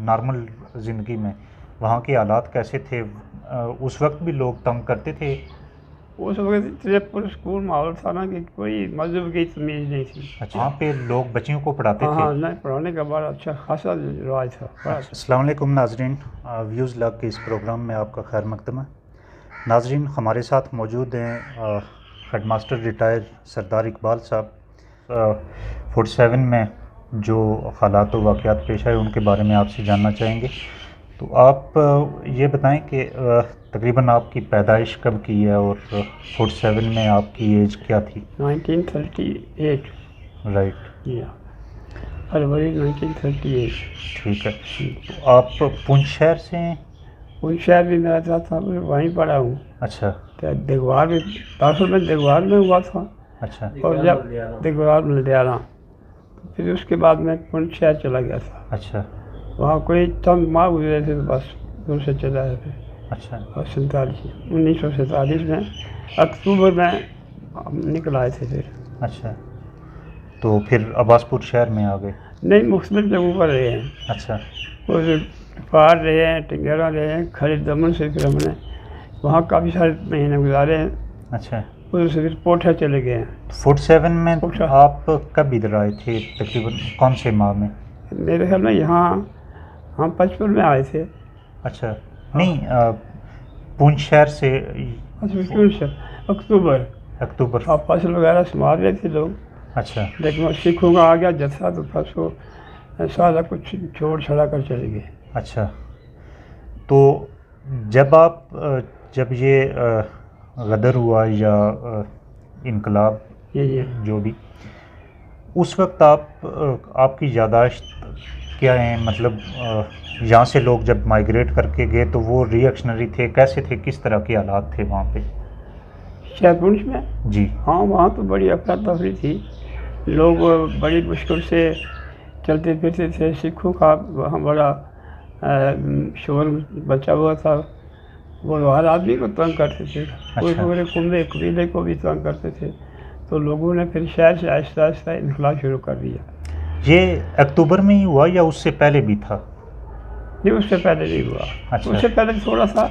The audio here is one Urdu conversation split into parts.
نارمل زندگی میں وہاں کے حالات کیسے تھے؟ اس وقت بھی لوگ تنگ کرتے تھے؟ اس وقت اتنے پرسکون ماحول تھا نا کہ کوئی مذہب کی تمیز نہیں تھی. اچھا، وہاں پہ لوگ بچیوں کو پڑھاتے تھے؟ ہاں نہیں، پڑھانے کا بڑا اچھا خاصا رواج تھا. السلام علیکم ناظرین، ویوز لاگ کے اس پروگرام میں آپ کا خیر مقدم ہے. ناظرین، ہمارے ساتھ موجود ہیں ہیڈ ماسٹر ریٹائر سردار اقبال صاحب. 47 میں جو حالات و واقعات پیش آئے ان کے بارے میں آپ سے جاننا چاہیں گے. تو آپ یہ بتائیں کہ تقریباً آپ کی پیدائش کب کی ہے اور 47 میں آپ کی ایج کیا تھی؟ 1938. رائٹ، فروری 1938. ٹھیک ہے. تو آپ پونچھ شہر سے ہیں؟ پونچھ شہر بھی میرا تھا، وہیں پڑھا ہوں. اچھا دیگوار میں داخل میں دیگوار میں ہوا تھا. اچھا اور جب دیگوار ملدیانہ، پھر اس کے بعد میں پونچھ شہر چلا گیا تھا. اچھا وہاں کوئی چند ماہ گزرے تھے تو بس دور سے چلا ہے. پھر اچھا 1947 میں اکتوبر میں ہم نکل آئے تھے. پھر اچھا، تو پھر عباس پور شہر میں آ گئے؟ نہیں، مختلف جگہوں پر رہے ہیں. اچھا پہاڑ رہے ہیں، ٹنگیرا رہے ہیں، کھڑی دمن سے پھر ہم نے وہاں کافی سارے مہینے گزارے ہیں. اچھا، ادھر سے پھر پوٹھا چلے گئے ہیں. 47 میں آپ کب ادھر آئے تھے؟ تقریباً کون سے ماہ میں؟ میرے خیال میں یہاں ہم 55 میں آئے تھے. اچھا نہیں، پونچھ شہر سے اکتوبر. اکتوبر. فصل وغیرہ سنبھال رہے تھے لوگ. اچھا، لیکن سکھوں کا آ گیا جتھا تو پھر وہ سارا کچھ چھوڑ چھڑا کر چلے گئے. اچھا، تو جب یہ غدر ہوا یا انقلاب جو بھی، اس وقت آپ کی یادداشت کیا ہیں؟ مطلب یہاں سے لوگ جب مائیگریٹ کر کے گئے تو وہ ری ایکشنری تھے، کیسے تھے، کس طرح کے حالات تھے وہاں پہ؟ شہر پونچھ میں؟ جی ہاں، وہاں تو بڑی افراتفری تھی. لوگ بڑی مشکل سے چلتے پھرتے تھے. سکھوں کا وہاں بڑا شور بچا ہوا تھا. وہ ہر آدمی کو تنگ کرتے تھے. کوئی پورے کنبے قبیلے کو بھی تنگ کرتے تھے. تو لوگوں نے پھر شہر سے آہستہ آہستہ انخلا شروع کر دیا. یہ اکتوبر میں ہی ہوا یا اس سے پہلے بھی تھا؟ نہیں، اس سے پہلے نہیں ہوا. اس سے پہلے تھوڑا سا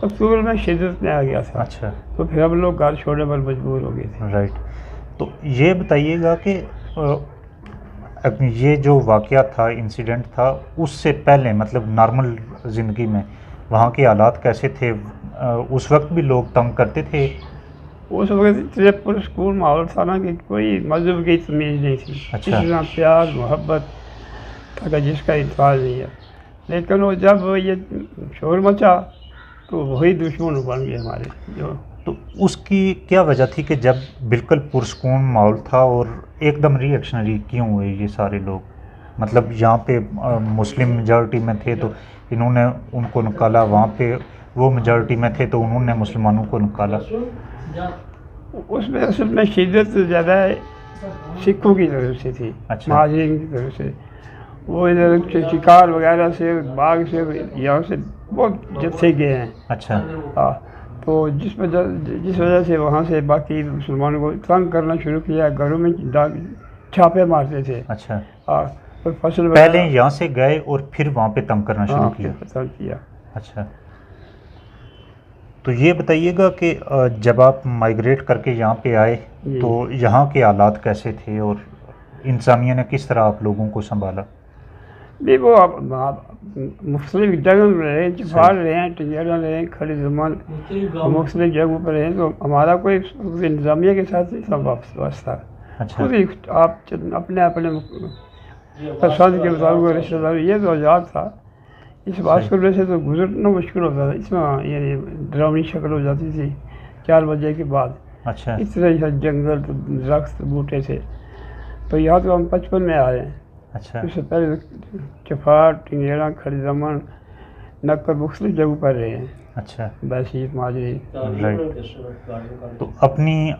اکتوبر میں شدت میں آ گیا تھا. اچھا، تو پھر ہم لوگ گھر چھوڑنے پر مجبور ہو گئے تھے. رائٹ. تو یہ بتائیے گا کہ یہ جو واقعہ تھا، انسیڈنٹ تھا، اس سے پہلے مطلب نارمل زندگی میں وہاں کے حالات کیسے تھے؟ اس وقت بھی لوگ تنگ کرتے تھے؟ اس وقت اتنے پرسکون ماحول تھا نا کہ کوئی مذہب کی تمیز نہیں تھی. اچھا، اتنا پیار محبت تھا جس کا انتظار نہیں ہے. لیکن وہ جب یہ شور مچا تو وہی دشمن بن گئے ہمارے. تو اس کی کیا وجہ تھی کہ جب بالکل پرسکون ماحول تھا اور ایک دم ری ایکشنری کیوں ہوئے یہ سارے لوگ؟ مطلب یہاں پہ مسلم میجارٹی میں تھے تو انہوں نے ان کو نکالا، وہاں پہ وہ میجارٹی میں تھے تو انہوں نے مسلمانوں کو نکالا. اس میں اصل میں شدت زیادہ سکھوں کی طرف سے تھی، مہاجرین کی طرف سے. وہ ادھر شکار وغیرہ سے، باغ سے، یہاں سے بہت جتھے گئے ہیں. اچھا، ہاں. تو جس وجہ سے وہاں سے باقی مسلمانوں کو تنگ کرنا شروع کیا. گھروں میں چھاپے مارتے تھے. اچھا، فصل پہلے یہاں سے گئے اور پھر وہاں پہ تنگ کرنا شروع کیا. اچھا، تو یہ بتائیے گا کہ جب آپ مائیگریٹ کر کے یہاں پہ آئے تو یہاں کے حالات کیسے تھے اور انسانیہ نے کس طرح آپ لوگوں کو سنبھالا؟ نہیں، وہ مختلف جگہ میں رہے، چپاڑ رہے ہیں، ٹنگیرا رہے ہیں، کھڑی زمان مختلف جگہوں پر رہے. تو ہمارا کوئی انتظامیہ کے ساتھ نہیں تھا واسطہ. خود ہی آپ اپنے پسند کے مطابق رشتہ داری یہ تو آزاد تھا. اس واسطے سے تو گزرنا مشکل ہوتا تھا. اس میں یعنی ڈراؤنی شکل ہو جاتی تھی 4 بجے کے بعد. اچھا، اس طرح جنگل درخت بوٹے تھے. تو یہاں تو ہم 55 میں آئے ہیں. اچھا، اس سے پہلے چفاڑ، ٹنگیرا، کھڑی دمن، نکر مختلف جگہوں پر رہے ہیں. اچھا، بیسیت ماجری. رائٹ. تو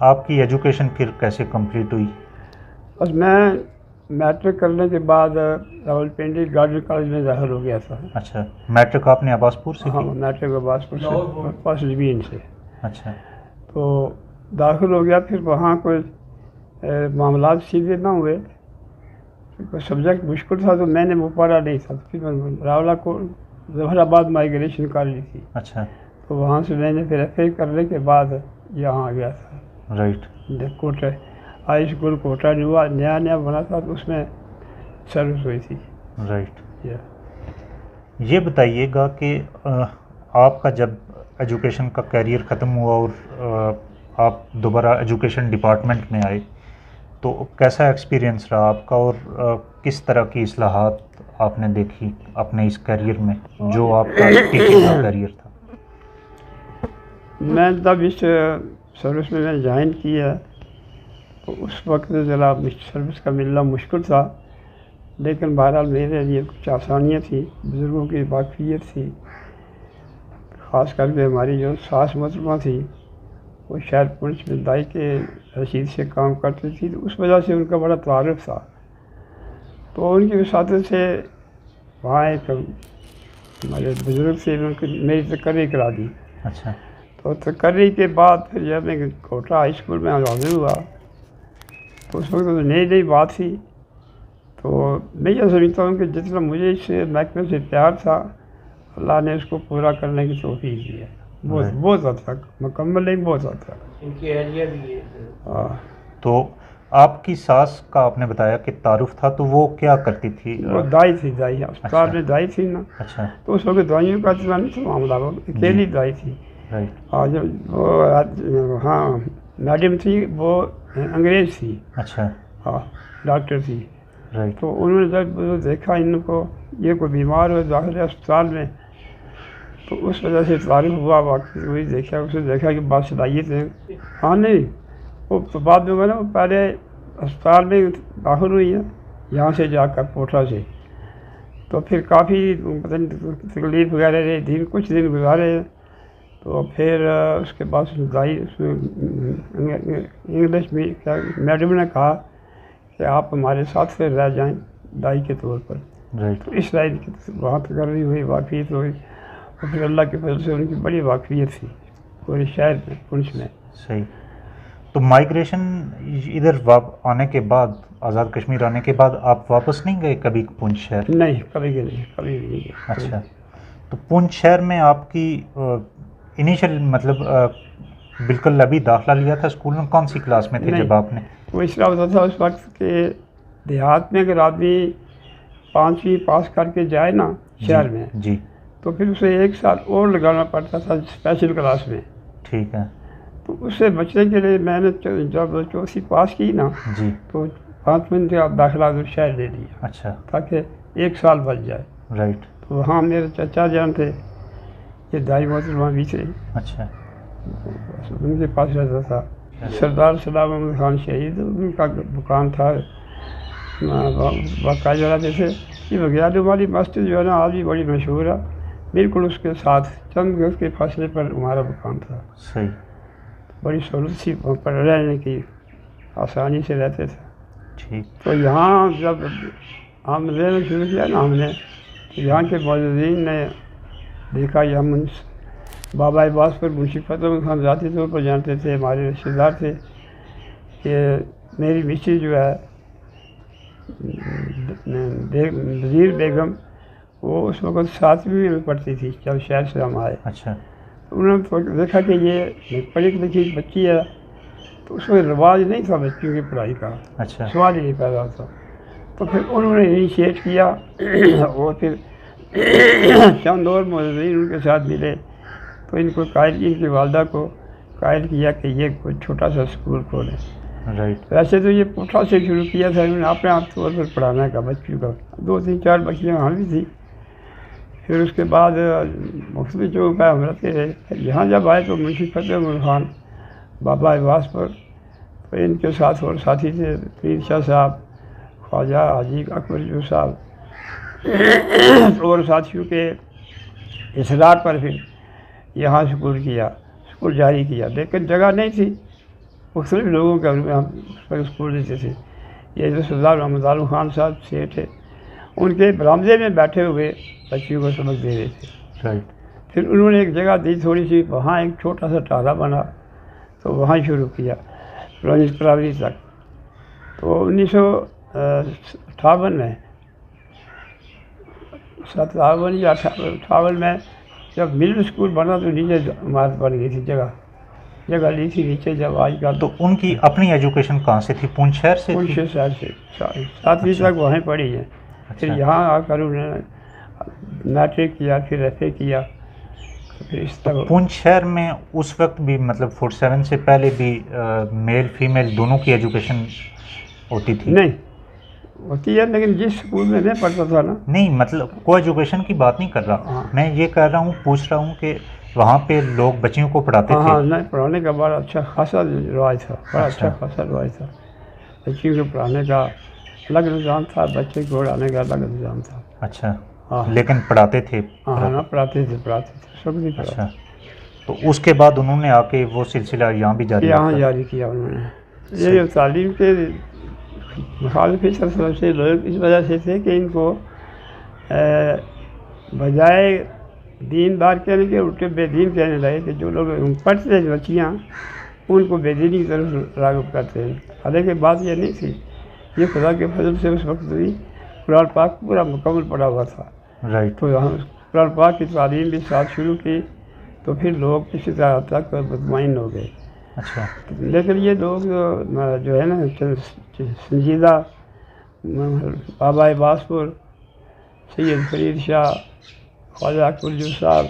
آپ کی ایجوکیشن پھر کیسے کمپلیٹ ہوئی؟ بس میں میٹرک کرنے کے بعد راولپنڈی گارڈن کالج میں داخل ہو گیا تھا. اچھا، میٹرک آپ نے عباس پور سے؟ ہاں، میٹرک عباس پور سے، فرسٹ ڈویژن سے. اچھا، تو داخل ہو گیا. پھر وہاں کوئی معاملات سیدھے نہ ہوئے کوئی سبجیکٹ مشکل تھا تو میں نے وہ پڑھا نہیں تھا، پھر میں راولہ کو ظفر آباد مائگریشن کر لی تھی، اچھا، تو وہاں سے میں نے پھر ایف اے کرنے کے بعد یہاں آ گیا تھا، right, Kota high school Kota نیا بنا تھا تو اس میں سروس ہوئی تھی، رائٹ۔ یہ بتائیے گا کہ آپ کا جب ایجوکیشن کا کیریئر ختم ہوا اور آپ دوبارہ ایجوکیشن ڈپارٹمنٹ میں آئے تو کیسا ایکسپیرینس رہا آپ کا، اور کس طرح کی اصلاحات آپ نے دیکھی اپنے اس کیریئر میں جو آپ کا ٹیچنگ کا کیریئر تھا؟ میں تب اس سروس میں جوائن کیا تو اس وقت ذرا سروس کا ملنا مشکل تھا، لیکن بہرحال میرے لیے کچھ آسانیاں تھیں، بزرگوں کی واقفیت تھی، خاص کر کے ہماری جو ساس محترمہ تھی وہ شہر پنچ میں دائی کے رسید سے کام کرتی تھی، تو اس وجہ سے ان کا بڑا تعارف تھا، تو ان کی وساطت سے وہاں ایک ہمارے بزرگ سے میری تقرری کرا دی۔ اچھا، تو تقرری کے بعد پھر جب میں کوٹا ہائی اسکول میں حاضر ہوا تو اس وقت تو نئی بات تھی، تو میں یہ سمجھتا ہوں کہ جتنا مجھے اس محکمے سے پیار تھا اللہ نے اس کو پورا کرنے کی توفیق دی ہے، بہت حد تک، مکمل نہیں، بہت حد تک ان کی ایریا بھی ہے۔ ہاں، تو آپ کی ساس کا آپ نے بتایا کہ تعارف تھا، تو وہ کیا کرتی تھی؟ وہ دائی تھی، دائی اسپتال میں دائی تھی نا، اچھا، تو اس وقت دوائیوں کا اتنا نہیں تھا معاملہ، وہ اکیلی دائی تھی، اور جب وہ ہاں میڈم تھی وہ انگریز تھی، اچھا، ہاں ڈاکٹر تھی، رائٹ، تو انہوں نے جب دیکھا ان کو یہ کوئی بیمار ہو داخل ہے اسپتال میں تو اس وجہ سے تعارف ہوا، واقعی وہی دیکھا، اس نے دیکھا کہ بات صلاحیت ہے، ہاں نہیں وہ تو بعد میں ہوا نا، وہ پہلے اسپتال میں داخل ہوئی ہے یہاں سے جا کر کوٹا سے، تو پھر کافی پتہ نہیں تکلیف وغیرہ رہی، کچھ دن گزارے، تو پھر اس کے بعد دائی انگلش میں میڈم نے کہا کہ آپ ہمارے ساتھ پھر رہ جائیں دائی کے طور پر، رائٹ، تو اس لائن کی وہاں تقرری ہوئی، واقفیت ہوئی، اور پھر اللہ کے فضل سے ان کی بڑی واقفیت تھی پورے شہر میں، پنچ میں۔ صحیح۔ تو مائگریشن ادھر آنے کے بعد، آزاد کشمیر آنے کے بعد آپ واپس نہیں گئے کبھی پونچھ شہر؟ نہیں، کبھی نہیں، کبھی نہیں گئے۔ اچھا، تو پونچھ شہر میں آپ کی انیشل مطلب بالکل ابھی داخلہ لیا تھا اسکول میں، کون سی کلاس میں تھے جب آپ نے؟ وہ اس طرح ہوتا تھا اس وقت کہ دیہات میں اگر آدمی 5ویں پاس کر کے جائے نا شہر میں، جی، تو پھر اسے 1 سال اور لگانا پڑتا تھا اسپیشل کلاس میں، ٹھیک ہے، تو اس سے بچنے کے لیے میں نے جب 4th پاس کی نا جی، تو 5ویں سے داخلہ شہر دے دیا، اچھا، تاکہ 1 سال بچ جائے، رائٹ، تو وہاں میرے چچا جان تھے، یہ دائی محترمہ بھی تھے، اچھا، ان کے پاس رہتا تھا، سردار سلام احمد خان شہید، ان کا دکان تھا باقاعدہ، جیسے یہ بغیال والی مسجد جو ہے نا آج بھی بڑی مشہور ہے، بالکل اس کے ساتھ چند گز کے فاصلے پر ہمارا دکان تھا، صحیح، بڑی سہولت تھی وہاں پر رہنے کی، آسانی سے رہتے تھے۔ ٹھیک، تو یہاں جب ہم رہنا شروع کیا نا ہم نے، تو یہاں کے موجودین نے دیکھا، یہ بابا عباس پر منشی فتح خان ذاتی طور پر جانتے تھے، ہمارے رشتے دار تھے، کہ میری مچی جو ہے وزیر بیگم، وہ اس وقت 7ویں میں پڑھتی تھی جب شہر سے ہم آئے، اچھا، انہوں نے دیکھا کہ یہ پڑھی لکھی بچی ہے، تو اس میں رواج نہیں تھا بچیوں کی پڑھائی کا، اچھا، سوال ہی نہیں پیدا ہوتا، تو پھر انہوں نے انیشیٹ کیا اور پھر چند اور موجودین ان کے ساتھ ملے، تو ان کو قائل کی، ان کی والدہ کو قائل کیا کہ یہ کوئی چھوٹا سا اسکول کھولیں۔ رائٹ، ویسے تو یہ کوٹھا سے شروع کیا تھا انہوں نے اپنے آپ طور پر پڑھانے کا بچوں کا، 2-3-4 بچیاں وہاں بھی تھیں، پھر اس کے بعد مختلف جگہوں پہ ہم رہتے رہے، یہاں جب آئے تو منشی فتح احمد خان بابا عباس پر، تو ان کے ساتھ اور ساتھی تھے پیر شاہ صاحب، خواجہ حاجی اکبر جو صاحب اور ساتھیوں کے اصرار پر پھر یہاں اسکول جاری کیا، لیکن جگہ نہیں تھی، مختلف لوگوں کے ہم اس پر اسکول دیتے تھے، یہ جو سردار محمد عالم خان صاحب سے تھے، ان کے برآمدے میں بیٹھے ہوئے بچیوں کو سبق دے رہے تھے، رائٹ، پھر انہوں نے ایک جگہ دی تھوڑی سی، وہاں ایک چھوٹا سا ٹارا بنا، تو وہاں شروع کیا پرائمری تک، تو 58 میں 57 یا 58 میں جب مڈل اسکول بنا تو نیچے عمارت بن گئی تھی، جگہ لی تھی نیچے. جب آج کا تو ان کی اپنی ایجوکیشن کہاں سے تھی؟ پونچھ شہر سے؟ پونچھ شہر سے 7ویں تک وہیں پڑھی ہے. پھر یہاں آ کر انہوں نے میٹرک کیا، پھر ایف اے کیا. پھر اس طرح پونچھ شہر میں اس وقت بھی مطلب 47 سے پہلے بھی میل فیمیل دونوں کی ایجوکیشن ہوتی تھی؟ نہیں ہوتی ہے، لیکن جس اسکول میں پڑھتا تھا نا. نہیں مطلب کو ایجوکیشن کی بات نہیں کر رہا میں، یہ کہہ رہا ہوں، پوچھ رہا ہوں کہ وہاں پہ لوگ بچیوں کو پڑھاتے تھے؟ ہاں نہیں، پڑھانے کا بڑا اچھا خاصا رواج تھا، بڑا اچھا خاصا رواج تھا. بچیوں کو پڑھانے کا الگ نظام تھا، بچے کو پڑھانے کا الگ نظام تھا. اچھا لیکن پڑھاتے تھے؟ ہاں پڑھاتے تھے سب بھی. اچھا تو اس کے بعد انہوں نے آ کے وہ سلسلہ یہاں بھی جاری کیا انہوں نے. یہ تعلیم کے مخالف سے لوگ اس وجہ سے تھے کہ ان کو بجائے دین دار کہنے کے الٹے بے دین کہنے لگے، کہ جو لوگ پڑھتے تھے بچیاں ان کو بے دینی کی طرف راغب کرتے ہیں. حالانکہ بات یہ نہیں تھی، یہ خدا کے فضل سے اس وقت بھی قرآن پاک پورا مکمل پڑھا ہوا تھا. تو ہم قرآن پاک کی تعلیم بھی ساتھ شروع کی تو پھر لوگ کسی طرح تک مطمئن ہو گئے. اچھا لیکن یہ لوگ جو ہے نا سنجیدہ بابا عباسپور، سید فرید شاہ، خواجہ اکبر صاحب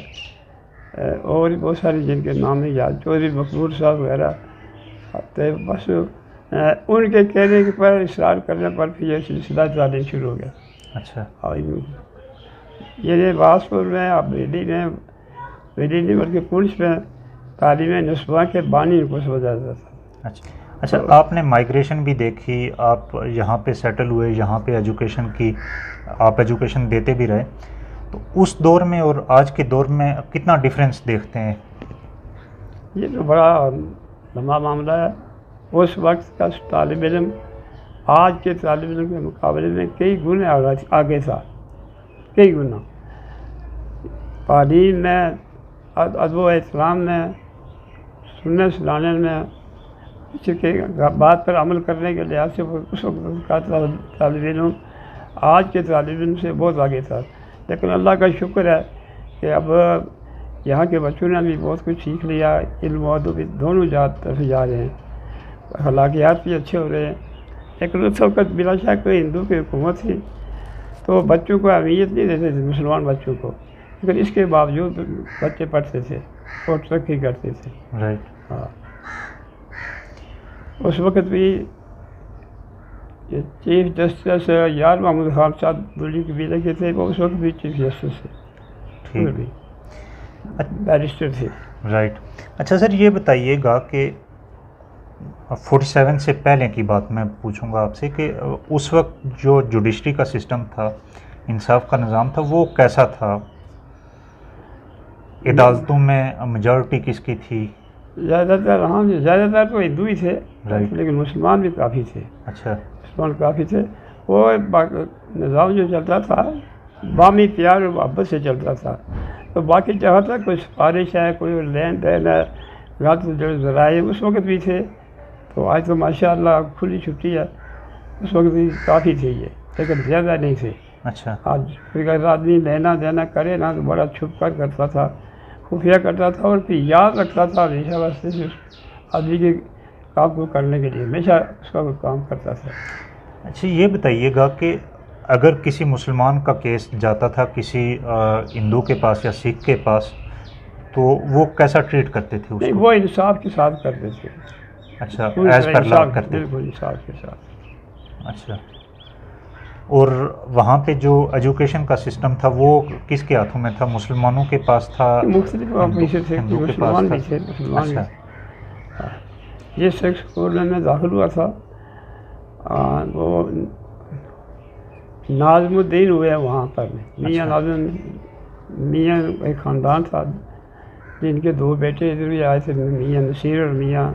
اور بھی بہت سارے جن کے نام نہیں یاد، چودھری مقبول صاحب وغیرہ، بس ان کے کہنے پر اصرار کرنے پر پھر یہ سلسلہ تعلیم شروع ہو گیا. اچھا یہ عباسپور میں اب ویلی نہیں بلکہ پونچھ میں تعلیم نسواں کے بانی کو سمجھا جاتا تھا. اچھا آپ نے مائگریشن بھی دیکھی، آپ یہاں پہ سیٹل ہوئے، یہاں پہ ایجوکیشن کی، آپ ایجوکیشن دیتے بھی رہے، تو اس دور میں اور آج کے دور میں کتنا ڈفرینس دیکھتے ہیں؟ یہ تو بڑا لمبا معاملہ ہے. اس وقت کا طالب علم آج کے طالب علم کے مقابلے میں کئی گنے آگے تھا، کئی گنا. تعلیم میں، ادب و احترام میں، سننے سنانے میں، کسی کے بات پر عمل کرنے کے لحاظ سے اس وقت کا طالب علم آج کے طالب علم سے بہت آگے تھا. لیکن اللہ کا شکر ہے کہ اب یہاں کے بچوں نے بھی بہت کچھ سیکھ لیا، علم و ادب دونوں طرف جا رہے ہیں، اخلاقیات بھی اچھے ہو رہے ہیں. لیکن اس وقت بلا شک ہندو کی حکومت تھی تو بچوں کو اہمیت نہیں دیتے تھے، مسلمان بچوں کو، لیکن اس کے باوجود بچے پڑھتے تھے اور ترقی کرتے تھے. ہاں اس وقت بھی چیف جسٹس یار محمود خان صاحب دلی کے بیلے کے تھے، وہ اس وقت بھی چیف جسٹس تھے، بیرسٹر تھے. اچھا سر یہ بتائیے گا کہ 47 سے پہلے کی بات میں پوچھوں گا آپ سے کہ اس وقت جو جوڈیشری کا سسٹم تھا، انصاف کا نظام تھا، وہ کیسا تھا؟ عدالتوں میں میجورٹی کس کی تھی؟ زیادہ تر تو ہندو ہی تھے، لیکن مسلمان بھی کافی تھے. اچھا مسلمان کافی تھے. وہ نظام جو چلتا تھا بامی پیار اور محبت سے چلتا تھا. تو باقی جہاں تک کوئی سفارش ہے، کوئی لین دین ہے، غلط جو ذرائع اس وقت بھی تھے. تو آج تو ماشاء اللہ کھلی چھٹی ہے، اس وقت بھی کافی تھے یہ، لیکن زیادہ نہیں تھے. اچھا آج اگر آدمی لینا دینا کرے نا تو بڑا چھپ کر کرتا تھا، خفیہ کرتا تھا، اور پھر یاد رکھتا تھا ہمیشہ واسطے سے آدمی کے کام کو کرنے کے لیے ہمیشہ اس کا کام کرتا تھا. اچھا یہ بتائیے گا کہ اگر کسی مسلمان کا کیس جاتا تھا کسی ہندو کے پاس یا سکھ کے پاس تو وہ کیسا ٹریٹ کرتے تھے اس کو؟ وہ انصاف کے ساتھ کرتے تھے. اچھا ایز پر لا کرتے تھے؟ بالکل انصاف کے ساتھ. اچھا اور وہاں پہ جو ایجوکیشن کا سسٹم تھا وہ کس کے ہاتھوں میں تھا؟ مسلمانوں کے پاس تھا؟ مختلف آفیسر تھے، مسلمان بھی تھے، مسلمان بھی. جس اسکول میں داخل ہوا تھا وہ ناظم الدین ہوئے ہیں وہاں پر. میاں ناظم، میاں ایک خاندان تھا جن کے 2 بیٹے ادھر بھی آئے تھے، میاں نصیر اور میاں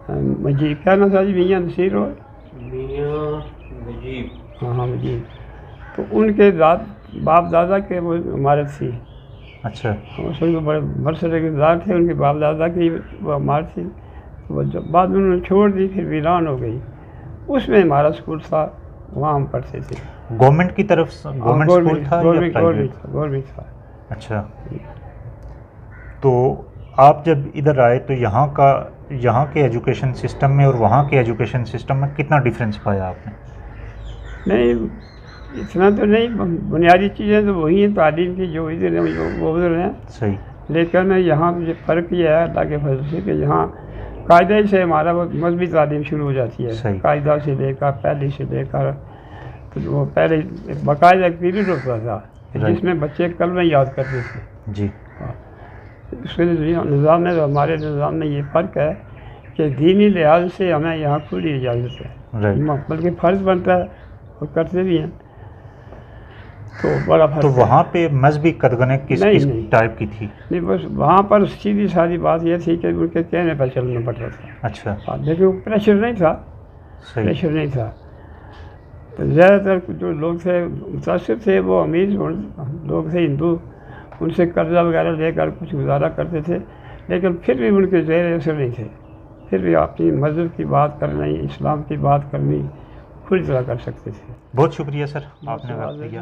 مجیب. کیا نام تھا جی؟ میاں نصیر اور میاں مجیب. ہاں مجیب. تو ان کے باپ دادا کے وہ عمارت تھی. اچھا اس وقت بڑے برسر کے دار تھے، ان کے باپ دادا کی وہ عمارت تھی. بعد میں انہوں نے چھوڑ دی، پھر ویران ہو گئی. اس میں ہمارا اسکول تھا وہاں ہم پڑھتے تھے. گورنمنٹ کی طرف گورنمنٹ اسکول تھا یا پرائیویٹ؟ گورنمنٹ تھا. اچھا. تو آپ جب ادھر آئے تو یہاں کے ایجوکیشن سسٹم میں اور وہاں کے ایجوکیشن سسٹم میں کتنا ڈفرینس پایا آپ نے؟ نہیں اتنا تو نہیں، بنیادی چیزیں تو وہی ہیں تعلیم کی جو ادھر ہیں وہ ادھر ہیں. صحیح. لیکن یہاں جو فرق یہ ہے اللہ کے فضل سے کہ یہاں قاعدے سے ہمارا وہ مذہبی تعلیم شروع ہو جاتی ہے. قاعدہ سے لے کر پہلی سے لے کر وہ پہلے باقاعدہ ایک پیریڈ ہوتا تھا جس میں بچے کلمہ یاد کرتے تھے. جی. اس کے نظام میں ہمارے نظام میں یہ فرق ہے کہ دینی لحاظ سے ہمیں یہاں کھلی اجازت ہے، بلکہ فرض بنتا ہے اور کرتے بھی ہیں. تو بڑا فرق. تو وہاں پہ مذہبی قدغنیں کس ٹائپ کی تھی؟ نہیں بس وہاں پر سیدھی سادی بات یہ تھی کہ ان کے کہنے پر چلنا پڑتا تھا. اچھا. لیکن پریشر نہیں تھا. پریشر نہیں تھا. تو زیادہ تر جو لوگ تھے متاثر تھے وہ امیر لوگ تھے ہندو، ان سے قرضہ وغیرہ لے کر کچھ گزارا کرتے تھے، لیکن پھر بھی ان کے زیر اثر نہیں تھے. پھر بھی اپنی مذہب کی بات کرنی، اسلام کی بات کرنی کھلی طرح کر سکتے تھے. بہت شکریہ سر، آپ نے وقت دیا.